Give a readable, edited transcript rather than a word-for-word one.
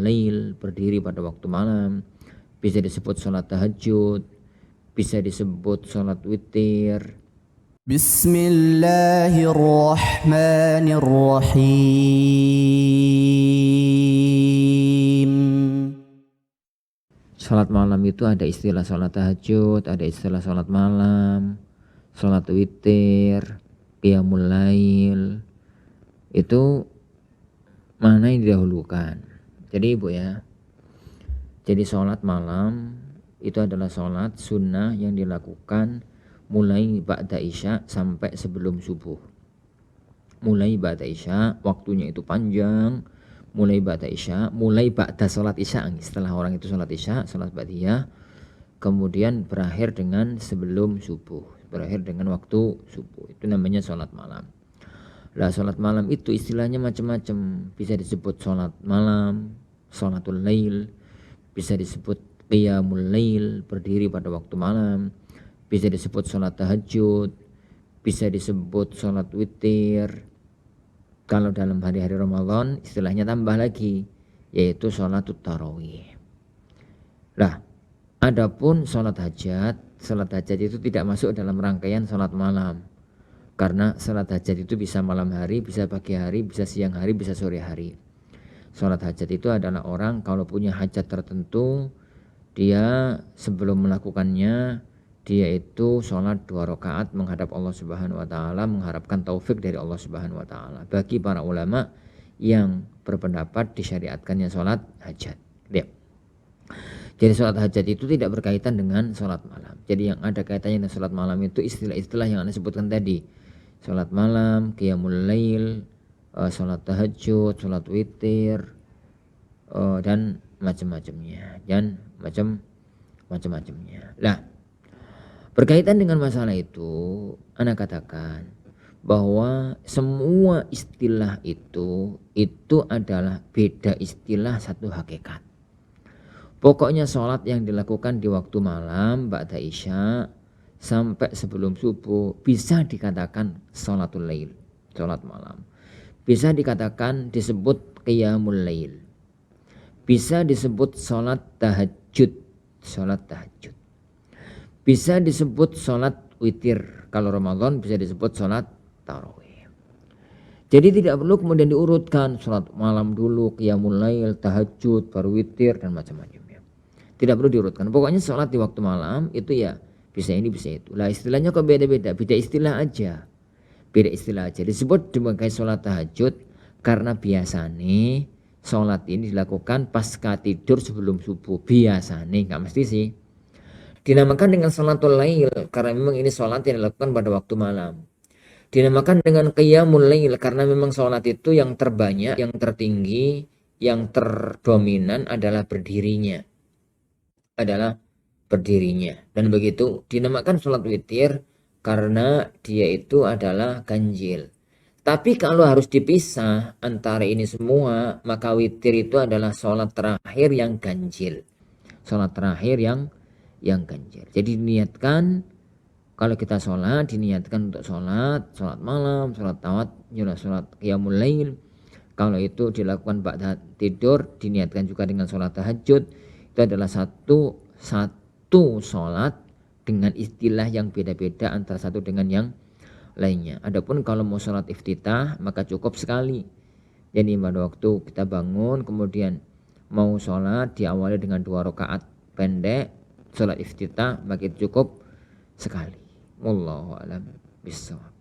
lail, berdiri pada waktu malam, bisa disebut sholat tahajud, bisa disebut sholat witir. Bismillahirrahmanirrahim. Sholat malam itu ada istilah sholat tahajud, ada istilah sholat malam, sholat witir, qiyamul lail. Itu mana yang didahulukan? Jadi ibu ya, jadi sholat malam itu adalah sholat sunnah yang dilakukan mulai ba'da isya sampai sebelum subuh. Mulai ba'da isya, waktunya itu panjang. Mulai ba'da isya, mulai ba'da sholat isya, setelah orang itu sholat isya, sholat ba'diyah, kemudian berakhir dengan sebelum subuh, berakhir dengan waktu subuh. Itu namanya sholat malam. Lah sholat malam itu istilahnya macam-macam, bisa disebut sholat malam, sholatul lail, bisa disebut qiyamul lail, berdiri pada waktu malam, bisa disebut sholat tahajud, bisa disebut sholat witir. Kalau dalam hari-hari Ramadan istilahnya tambah lagi, yaitu sholatut tarawih. Lah adapun sholat hajat itu tidak masuk dalam rangkaian sholat malam. Karena sholat hajat itu bisa malam hari, bisa pagi hari, bisa siang hari, bisa sore hari. Sholat hajat itu adalah orang kalau punya hajat tertentu, dia sebelum melakukannya, dia itu sholat 2 rakaat menghadap Allah Subhanahu wa Ta'ala, mengharapkan taufik dari Allah Subhanahu wa Ta'ala. Bagi para ulama yang berpendapat disyariatkannya sholat hajat. Lihat. Jadi sholat hajat itu tidak berkaitan dengan sholat malam. Jadi yang ada kaitannya dengan sholat malam itu istilah-istilah yang Anda sebutkan tadi. Sholat malam, qiyamul lail, sholat tahajud, sholat witir, dan macam-macamnya. Dan macam-macamnya. Lah, berkaitan dengan masalah itu, Anda katakan bahwa semua istilah itu adalah beda istilah satu hakikat. Pokoknya sholat yang dilakukan di waktu malam, ba'da isya, sampai sebelum subuh bisa dikatakan sholatul lail, sholat malam. Bisa dikatakan disebut qiyamul lail. Bisa disebut sholat tahajud, sholat tahajud. Bisa disebut sholat witir. Kalau Ramadan bisa disebut sholat tarawih. Jadi tidak perlu kemudian diurutkan sholat malam dulu, qiyamul lail, tahajud, baru witir dan macam-macamnya. Tidak perlu diurutkan. Pokoknya sholat di waktu malam itu ya bisa ini bisa itu. Lah istilahnya kok beda-beda, beda istilah aja. Beda istilah aja. Disebut sebagai sholat tahajud karena biasanya sholat ini dilakukan pasca tidur sebelum subuh. Biasanya, nggak mesti sih. Dinamakan dengan sholatul lail karena memang ini sholat yang dilakukan pada waktu malam. Dinamakan dengan qiyamul lail karena memang sholat itu yang terbanyak, yang tertinggi, yang terdominan adalah berdirinya. Dan begitu dinamakan sholat witir karena dia itu adalah ganjil. Tapi kalau harus dipisah antara ini semua, maka witir itu adalah sholat terakhir yang ganjil. Sholat terakhir yang ganjil. Jadi diniatkan, kalau kita sholat diniatkan untuk sholat malam, sholat tawat, sholat qiyamul lail. Kalau itu dilakukan ba'da tidur, diniatkan juga dengan sholat tahajud. Itu adalah satu sholat dengan istilah yang beda-beda antara satu dengan yang lainnya. Adapun kalau mau sholat iftitah maka cukup sekali. Jadi pada waktu kita bangun kemudian mau sholat diawali dengan 2 rakaat pendek sholat iftitah maka cukup sekali. Wallahu a'lam bishawab.